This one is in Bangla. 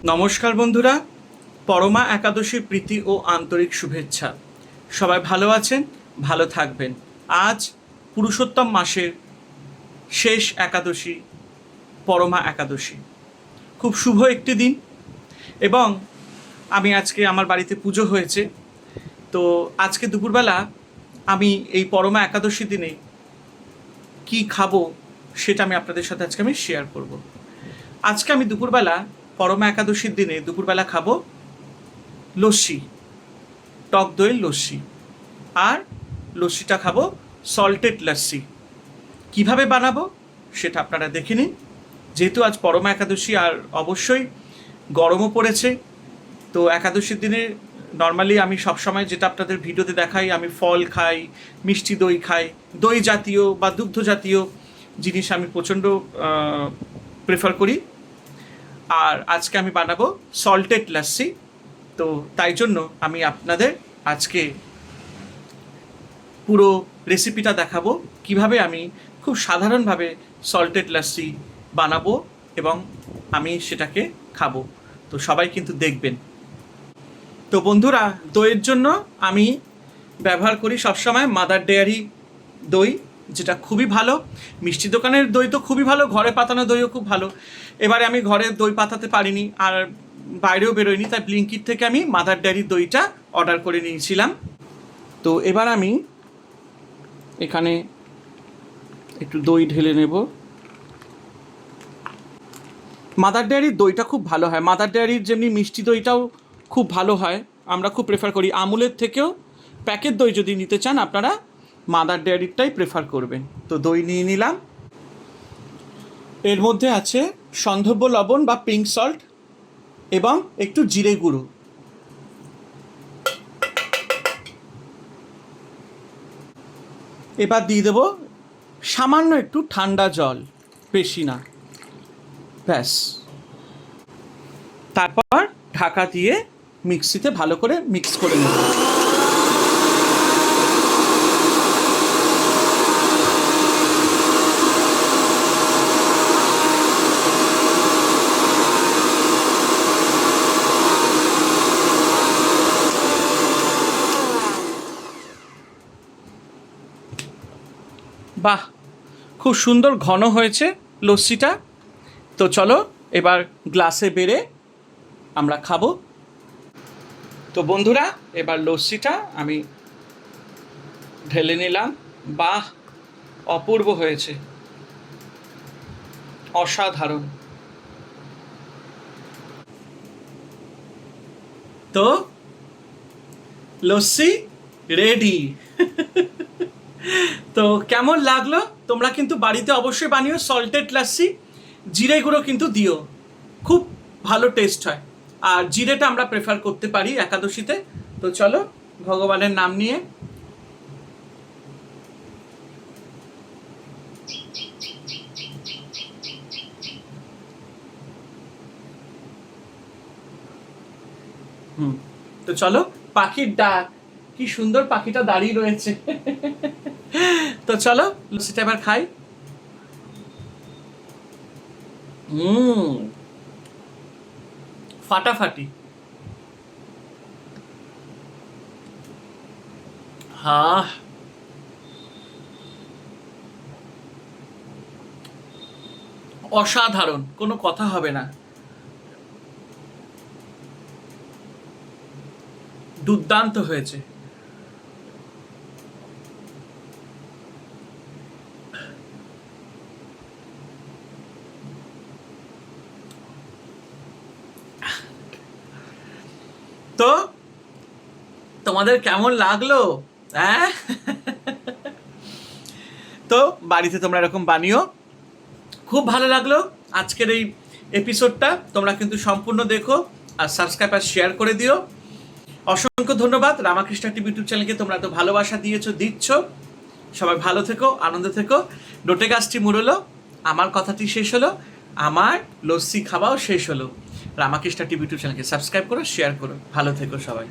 নমস্কার বন্ধুরা, পরমা একাদশীর প্রীতি ও আন্তরিক শুভেচ্ছা। সবাই ভালো আছেন, ভালো থাকবেন। আজ পুরুষোত্তম মাসের শেষ একাদশী, পরমা একাদশী। খুব শুভ একটি দিন এবং আমি আজকে আমার বাড়িতে পুজো হয়েছে। তো আজকে দুপুরবেলা আমি এই পরমা একাদশী দিনে কি খাবো সেটা আমি আপনাদের সাথে আজকে আমি শেয়ার করব। আজকে আমি দুপুরবেলা পরমা একাদশীর দিনে দুপুরবেলা খাবো লস্যি, টক দইয়ের লস্যি। আর লস্যিটা খাবো সল্টেড লস্যি। কিভাবে বানাবো সেটা আপনারা দেখে নিন। যেহেতু আজ পরমা একাদশী আর অবশ্যই গরমও পড়েছে, তো একাদশীর দিনে নর্মালি আমি সবসময় যেটা আপনাদের ভিডিওতে দেখাই, আমি ফল খাই, মিষ্টি দই খাই, দই জাতীয় বা দুগ্ধ জাতীয় জিনিস আমি প্রচণ্ড প্রেফার করি। আর আজকে আমি বানাবো সল্টেড লস্যি। তো তাই জন্য আমি আপনাদের আজকে পুরো রেসিপিটা দেখাবো, কিভাবে আমি খুব সাধারণভাবে সল্টেড লস্যি বানাবো এবং আমি সেটাকে খাবো। তো সবাই কিন্তু দেখবেন। তো বন্ধুরা, দইয়ের জন্য আমি ব্যবহার করি সবসময় মাদার ডেয়ারি দই, যেটা খুবই ভালো। মিষ্টি দোকানের দই তো খুবই ভালো, ঘরে পাতানো দইও খুব ভালো। এবারে আমি ঘরে দই পাতাতে পারিনি আর বাইরেও বেরোয়নি, তাই ব্লিঙ্কিট থেকে আমি মাদার ডেয়ারির দইটা অর্ডার করে নিয়েছিলাম। তো এবার আমি এখানে একটু দই ঢেলে নেব। মাদার ডেয়ারির দইটা খুব ভালো হয়। মাদার ডেয়ারির যেমনি মিষ্টি দইটাও খুব ভালো হয়, আমরা খুব প্রেফার করি। আমুলের থেকেও প্যাকেট দই যদি নিতে চান আপনারা মাদার ডেয়ারিরটাই প্রেফার করবেন। তো দই নিয়ে নিলাম। এর মধ্যে আছে সন্ধব্য লবণ বা পিঙ্ক সল্ট এবং একটু জিরে গুঁড়ো। এবার দিয়ে দেবো সামান্য একটু ঠান্ডা জল, বেশি না, ব্যাস। তারপর ঢাকা দিয়ে মিক্সিতে ভালো করে মিক্স করে নেব। বাহ, খুব সুন্দর ঘন হয়েছে লস্যিটা। তো চলো এবার গ্লাসে বেড়ে আমরা খাবো। তো বন্ধুরা, এবার লস্যিটা আমি ঢেলে নিলাম। বাহ, অপূর্ব হয়েছে, অসাধারণ। তো লস্যি রেডি। তো কেমন লাগলো? তোমরা কিন্তু বাড়িতে অবশ্যই বানিও সল্টেড লস্যি। জিরে গুঁড়ো কিন্তু দিও, খুব ভালো টেস্ট হয়। আর জিরেটা আমরা প্রেফার করতে পারি একাদশীতে। তো চলো ভগবানের নাম নিয়ে তো চলো, পাখির ডাক, কি সুন্দর পাখিটা দাঁড়িয়ে রয়েছে। তো চলো লস্যিটা এবার খাই। ফাটাফাটি। হ্যাঁ, অসাধারণ, কোনো কথা হবে না। দুর্দান্ত হয়েছে। তো তোমাদের কেমন লাগলো? হ্যাঁ, তো বাড়িতে তোমরা এরকম বানিও। খুব ভালো লাগলো আজকের এই এপিসোডটা। তোমরা কিন্তু সম্পূর্ণ দেখো আর সাবস্ক্রাইব আর শেয়ার করে দিও। অসংখ্য ধন্যবাদ। রামাকৃষ্ণ টিভি ইউটিউব চ্যানেলকে তোমরা তো ভালোবাসা দিচ্ছ। সবাই ভালো থেকো, আনন্দে থেকো। লোটে গাছটি মুড়লো, আমার কথাটি শেষ হলো, আমার লস্যি খাওয়াও শেষ হলো। রামাকৃষ্ণ টিভি ইউটিউব চ্যানেলকে সাবস্ক্রাইব করো, শেয়ার করো। ভালো থেকো সবাই।